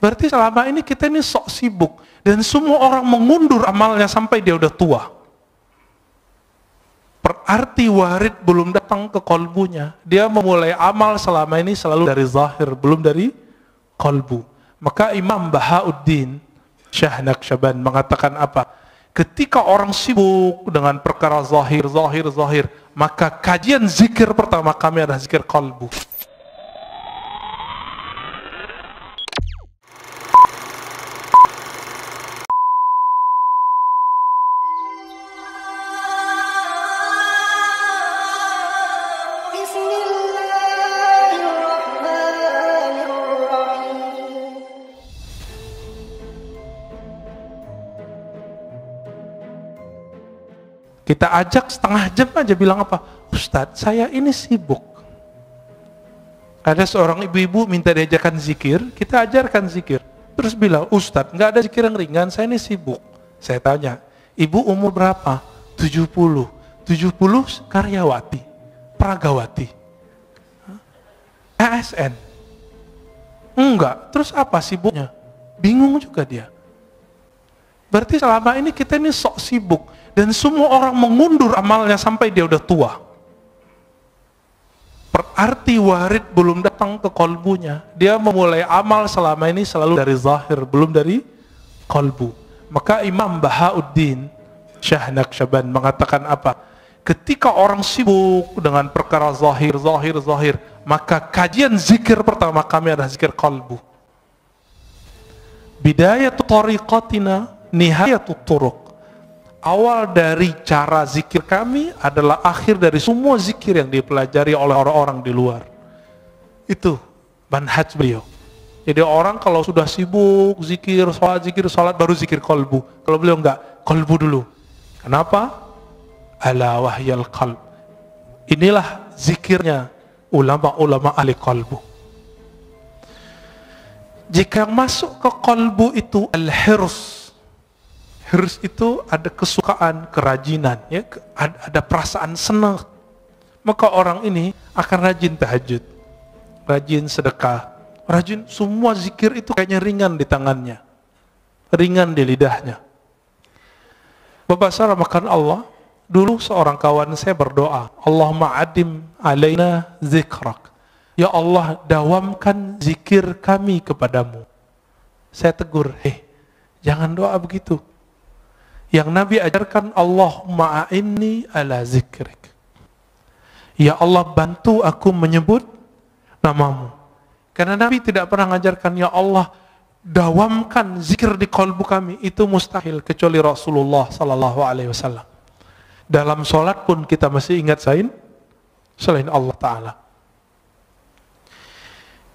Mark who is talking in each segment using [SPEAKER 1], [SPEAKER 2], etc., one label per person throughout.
[SPEAKER 1] Berarti selama ini kita ini sok sibuk. Dan semua orang mengundur amalnya sampai dia udah tua. Berarti warid belum datang ke kolbunya. Dia memulai amal selama ini selalu dari zahir, belum dari kolbu. Maka Imam Bahauddin Syah Naqsyaband mengatakan apa? Ketika orang sibuk dengan perkara zahir, maka kajian zikir pertama kami adalah zikir kolbu. Kita ajak setengah jam aja bilang apa? Ustadz, saya ini sibuk. Ada seorang ibu-ibu minta diajarkan zikir, kita ajarkan zikir. Terus bilang, Ustadz, nggak ada zikir yang ringan, saya ini sibuk. Saya tanya, ibu umur berapa? 70. 70 karyawati, pragawati. ASN. Enggak, terus apa sibuknya? Bingung juga dia. Berarti selama ini kita ini sok sibuk. Dan semua orang mengundur amalnya sampai dia udah tua. Berarti warid belum datang ke kolbunya. Dia memulai amal selama ini selalu dari zahir, belum dari kolbu. Maka Imam Bahauddin Syah Naqsyaband mengatakan apa? Ketika orang sibuk dengan perkara zahir, maka kajian zikir pertama kami adalah zikir kolbu. Bidayatu tariqatina nihayatu turuq. Awal dari cara zikir kami adalah akhir dari semua zikir yang dipelajari oleh orang-orang di luar. Itu manhaj beliau. Jadi orang kalau sudah sibuk zikir, salat baru zikir kolbu. Kalau beliau enggak, kolbu dulu. Kenapa? Ala wahyal qalb. Inilah zikirnya ulama-ulama ahli kolbu. Jika yang masuk ke kolbu itu al-hirs. Hirs itu ada kesukaan, kerajinan, ya, ada perasaan senang. Maka orang ini akan rajin tahajud, rajin sedekah, rajin semua zikir itu kayaknya ringan di tangannya, ringan di lidahnya. Bapak saudara makan Allah, dulu seorang kawan saya berdoa, Allahumma adim alaina zikrak. Ya Allah, dawamkan zikir kami kepadamu. Saya tegur, jangan doa begitu. Yang Nabi ajarkan, Allahumma a'inni ala zikrik. Ya Allah, bantu aku menyebut namamu. Karena Nabi tidak pernah mengajarkan, ya Allah, dawamkan zikir di kolbu kami. Itu mustahil, kecuali Rasulullah SAW. Dalam sholat pun kita masih ingat selain Allah Ta'ala.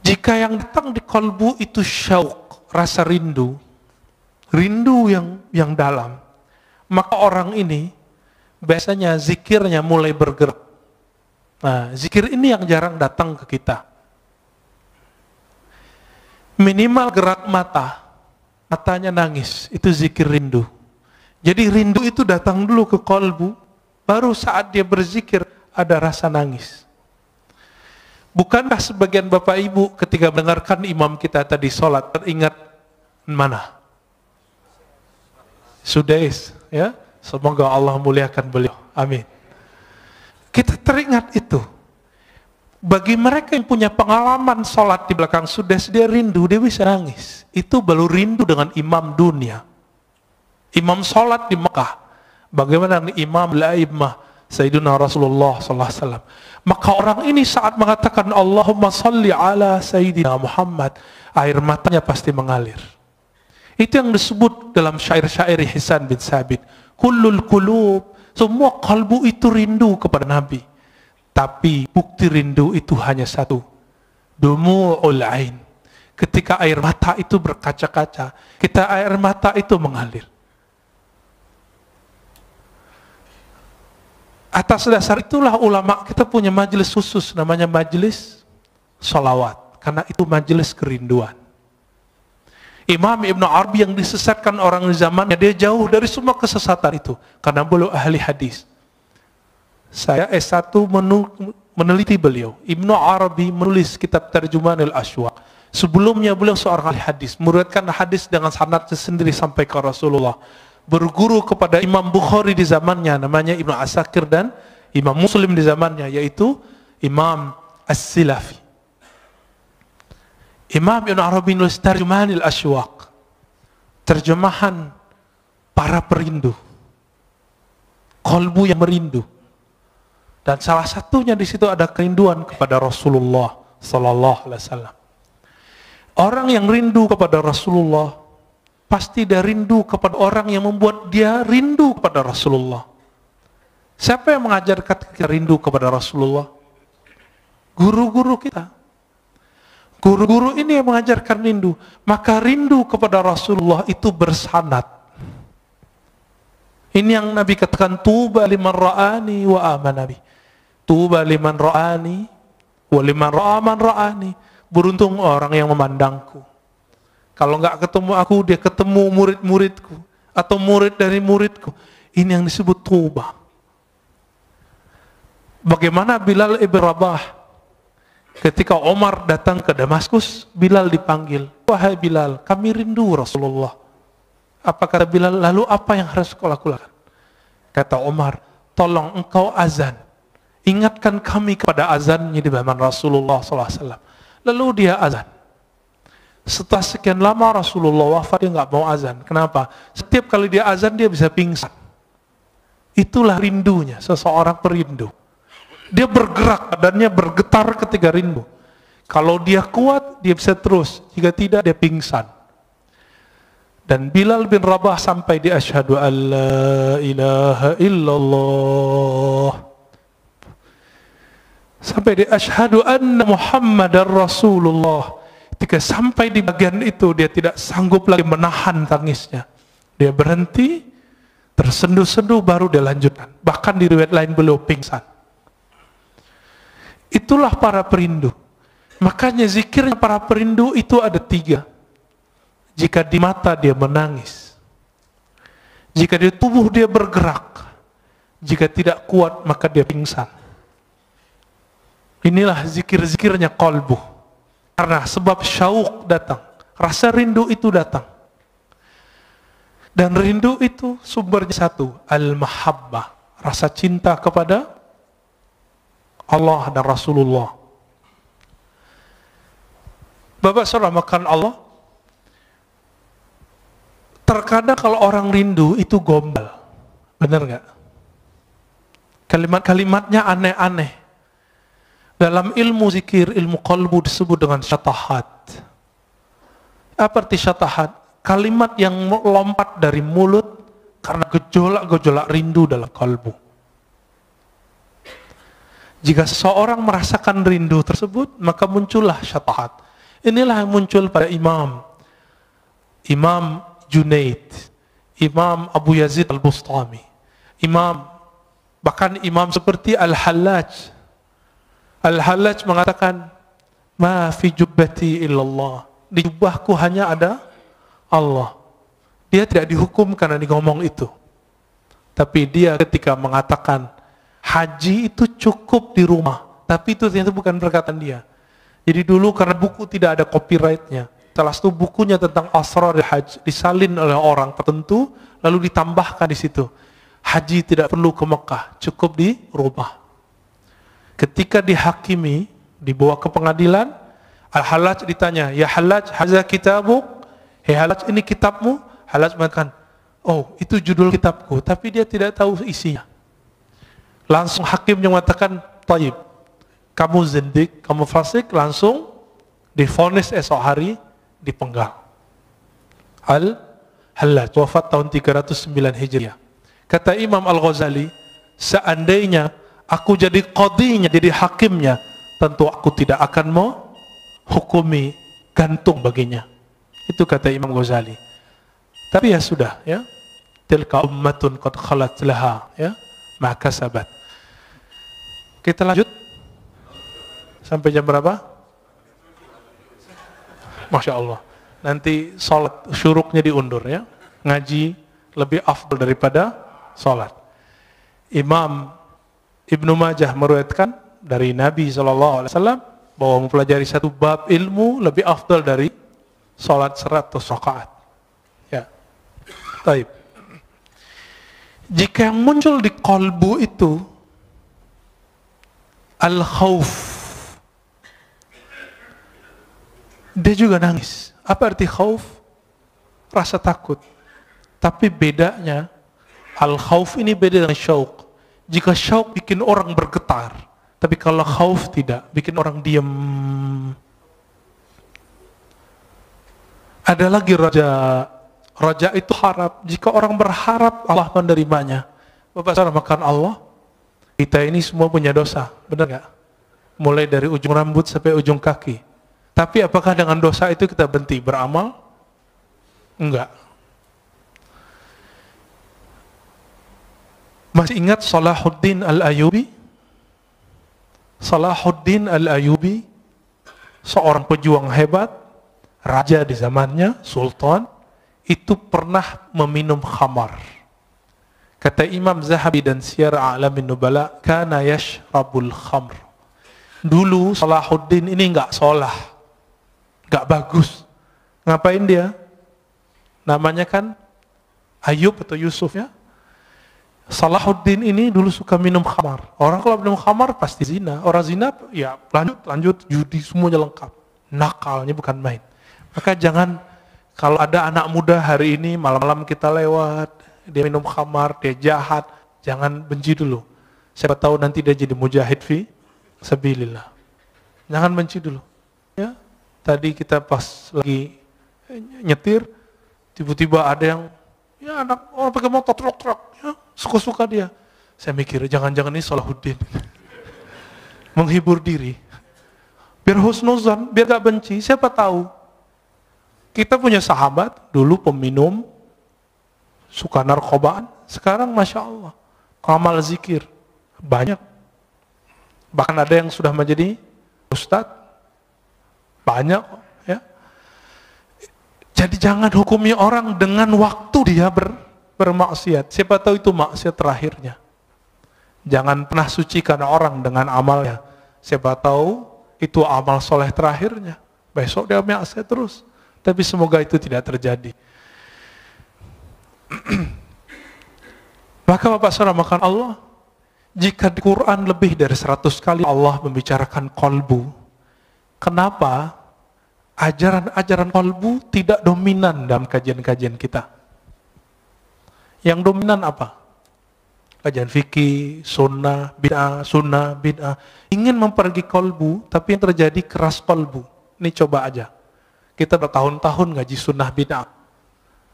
[SPEAKER 1] Jika yang datang di kolbu itu syauq, rasa rindu yang dalam, maka orang ini biasanya zikirnya mulai bergerak. Nah, zikir ini yang jarang datang ke kita. Minimal gerak matanya nangis, itu zikir rindu. Jadi rindu itu datang dulu ke kolbu, baru saat dia berzikir ada rasa nangis. Bukankah sebagian bapak ibu ketika mendengarkan imam kita tadi sholat teringat mana? Sudais, ya, semoga Allah muliakan beliau, amin. Kita teringat itu. Bagi mereka yang punya pengalaman sholat di belakang Sudais, dia rindu, dia bisa nangis. Itu baru rindu dengan imam dunia. Imam sholat di Mekah, bagaimana imam al-a'immah Sayyidina Rasulullah SAW. Maka orang ini saat mengatakan Allahumma salli ala Sayyidina Muhammad, air matanya pasti mengalir. Itu yang disebut dalam syair-syair Hisan bin Sabit. Kullul qulub, semua kalbu itu rindu kepada Nabi. Tapi bukti rindu itu hanya satu. Dumu'ul ain. Ketika air mata itu berkaca-kaca, air mata itu mengalir. Atas dasar itulah ulama kita punya majelis khusus, namanya majelis sholawat. Karena itu majelis kerinduan. Imam Ibn Arabi yang disesatkan orang di zamannya, dia jauh dari semua kesesatan itu. Karena beliau ahli hadis. Saya S1 meneliti beliau. Ibn Arabi menulis kitab Tarjumanul Ashwaq. Sebelumnya beliau seorang ahli hadis, meriwayatkan hadis dengan sanadnya sendiri sampai ke Rasulullah. Berguru kepada Imam Bukhari di zamannya, namanya Ibnu Asakir, dan Imam Muslim di zamannya, yaitu Imam As-Silafi. Imam Ibn Arabi nulis Tarjumanil Asywaq, terjemahan para perindu, kolbu yang merindu. Dan salah satunya di situ ada kerinduan kepada Rasulullah sallallahu alaihi wasallam. Orang yang rindu kepada Rasulullah pasti dia rindu kepada orang yang membuat dia rindu kepada Rasulullah. Siapa yang mengajarkan kita rindu kepada Rasulullah? Guru-guru kita. Guru-guru ini yang mengajarkan rindu. Maka rindu kepada Rasulullah itu bersanad. Ini yang Nabi katakan, tuba liman ra'ani wa amana bi. Tuba liman ra'ani wa liman ra'aman ra'ani. Beruntung orang yang memandangku. Kalau nggak ketemu aku, dia ketemu murid-muridku atau murid dari muridku. Ini yang disebut tuba. Bagaimana Bilal ibn Rabah ketika Omar datang ke Damaskus, Bilal dipanggil. Wahai Bilal, kami rindu Rasulullah. Apa kata Bilal? Lalu apa yang harus kau lakukan? Kata Omar, tolong engkau azan. Ingatkan kami kepada azannya di zaman Rasulullah SAW. Lalu dia azan. Setelah sekian lama Rasulullah wafat, dia nggak mau azan. Kenapa? Setiap kali dia azan dia bisa pingsan. Itulah rindunya seseorang perindu. Dia bergerak, badannya bergetar ketika rindu. Kalau dia kuat, dia bisa terus. Jika tidak, dia pingsan. Dan Bilal bin Rabah sampai di asyhadu an la ilaha illallah, sampai di asyhadu anna Muhammadar Rasulullah. Ketika sampai di bagian itu, dia tidak sanggup lagi menahan tangisnya. Dia berhenti, tersenduh-senduh, baru dia lanjutkan. Bahkan di riwayat lain beliau pingsan. Itulah para perindu. Makanya zikirnya para perindu itu ada 3. Jika di mata dia menangis, jika di tubuh dia bergerak, jika tidak kuat maka dia pingsan. Inilah zikir-zikirnya qalbu. Karena sebab syauq datang, rasa rindu itu datang. Dan rindu itu sumbernya satu, al-mahabbah, rasa cinta kepada Allah dan Rasulullah. Bapak saudara makan Allah, terkadang kalau orang rindu itu gombal, benar nggak? Kalimat-kalimatnya aneh-aneh. Dalam ilmu zikir, ilmu qalbu disebut dengan syatahat. Apa arti syatahat? Kalimat yang lompat dari mulut karena gejolak-gejolak rindu dalam kalbu. Jika seseorang merasakan rindu tersebut, maka muncullah syatahat. Inilah yang muncul pada Imam Junaid, Imam Abu Yazid Al-Bustami, bahkan imam seperti Al-Hallaj. Al-Hallaj mengatakan, ma fi jubbati illallah, di jubahku hanya ada Allah. Dia tidak dihukum karena dia ngomong itu. Tapi dia ketika mengatakan haji itu cukup di rumah, tapi itu ternyata bukan perkataan dia. Jadi dulu karena buku tidak ada copyrightnya, salah satu bukunya tentang asrar haji disalin oleh orang tertentu, lalu ditambahkan di situ, haji tidak perlu ke Mekah, cukup di rumah. Ketika dihakimi, dibawa ke pengadilan, Al-Hallaj ditanya, ya Hallaj, haza kitabuk, hei Hallaj, ini kitabmu? Hallaj mengatakan, oh itu judul kitabku, tapi dia tidak tahu isinya. Langsung hakimnya mengatakan, taib, kamu zindik, kamu fasik, langsung divonis esok hari dipenggal. Al-Hallaj wafat tahun 309 Hijriah. Kata Imam Al-Ghazali, seandainya aku jadi qadhinya, jadi hakimnya, tentu aku tidak akan mau hukumi gantung baginya. Itu kata Imam Ghazali. Tapi ya sudah, ya. Tilka ummatun qad khalat laha, ya, ma kasabat. Kita lanjut. Sampai jam berapa? Masya Allah. Nanti sholat syuruknya diundur, ya. Ngaji lebih afdal daripada sholat. Imam Ibnu Majah meriwayatkan dari Nabi SAW bahwa mempelajari satu bab ilmu lebih afdal dari sholat 100 rakaat. Ya. Baik. Jika yang muncul di qalbu itu al-khauf, dia juga nangis. Apa arti khauf? Rasa takut. Tapi bedanya, al-khauf ini beda dengan syauq. Jika syauq bikin orang bergetar, tapi kalau khauf tidak, bikin orang diam. Ada lagi raja. Raja itu harap. Jika orang berharap, Allah menerimanya. Bapak saudara makan Allah, kita ini semua punya dosa, benar nggak? Mulai dari ujung rambut sampai ujung kaki. Tapi apakah dengan dosa itu kita berhenti beramal? Enggak. Masih ingat Salahuddin Al-Ayyubi? Salahuddin Al-Ayyubi, seorang pejuang hebat, raja di zamannya, sultan, itu pernah meminum khamar. Kata Imam Zahabi dan Siyar A'lamin Nubala, kana yashrabul khamr. Dulu Salahuddin ini enggak sholah, enggak bagus. Ngapain dia? Namanya kan Ayub atau Yusuf ya. Salahuddin ini dulu suka minum khamar. Orang kalau minum khamar pasti zina. Orang zina ya lanjut judi semuanya lengkap. Nakalnya bukan main. Maka jangan, kalau ada anak muda hari ini malam-malam kita lewat, dia minum khamar, dia jahat, jangan benci dulu. Siapa tahu nanti dia jadi mujahid fi sabilillah. Jangan benci dulu. Ya, tadi kita pas lagi nyetir, tiba-tiba ada yang ya anak orang pakai motor truk-truk, ya suka-suka dia. Saya mikir jangan-jangan ini Salahuddin menghibur diri. Biar husnuzan, biar gak benci. Siapa tahu. Kita punya sahabat, dulu peminum, suka narkobaan, sekarang Masya Allah, amal zikir, banyak. Bahkan ada yang sudah menjadi ustadz, banyak. Ya. Jadi jangan hukumi orang dengan waktu dia bermaksiat. Siapa tahu itu maksiat terakhirnya. Jangan pernah sucikan orang dengan amalnya. Siapa tahu itu amal soleh terakhirnya. Besok dia maksiat terus. Tapi semoga itu tidak terjadi. Maka Bapak saudara makan Allah, jika di Quran lebih dari 100 kali Allah membicarakan kolbu, kenapa ajaran-ajaran kolbu tidak dominan dalam kajian-kajian kita? Yang dominan apa? Kajian fikih, sunnah, bid'ah. Ingin mempergi kolbu, tapi yang terjadi keras kolbu. Ini coba aja. Kita bertahun-tahun ngaji sunnah bid'ah.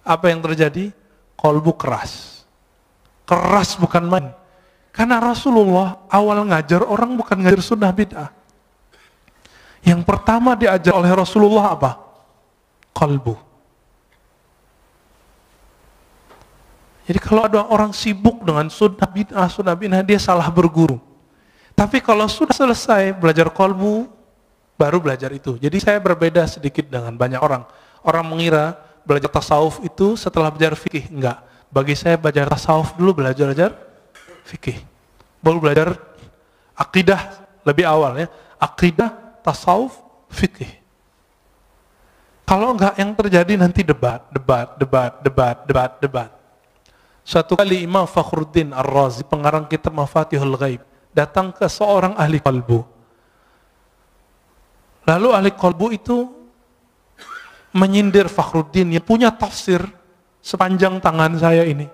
[SPEAKER 1] Apa yang terjadi? Kolbu keras. Keras bukan main. Karena Rasulullah awal ngajar orang bukan ngajar sunnah bid'ah. Yang pertama diajar oleh Rasulullah apa? Kolbu. Jadi kalau ada orang sibuk dengan sunnah bid'ah, dia salah berguru. Tapi kalau sudah selesai belajar kolbu, baru belajar itu. Jadi saya berbeda sedikit dengan banyak orang. Orang mengira belajar tasawuf itu setelah belajar fikih. Enggak. Bagi saya belajar tasawuf dulu, belajar fikih. Baru belajar akidah lebih awal ya. Akidah, tasawuf, fikih. Kalau enggak yang terjadi nanti debat. Suatu kali Imam Fakhruddin Ar-Razi, pengarang kitab Mafatihul Ghaib, datang ke seorang ahli qalbu. Lalu ahli qalbu itu menyindir Fakhruddin yang punya tafsir sepanjang tangan saya ini.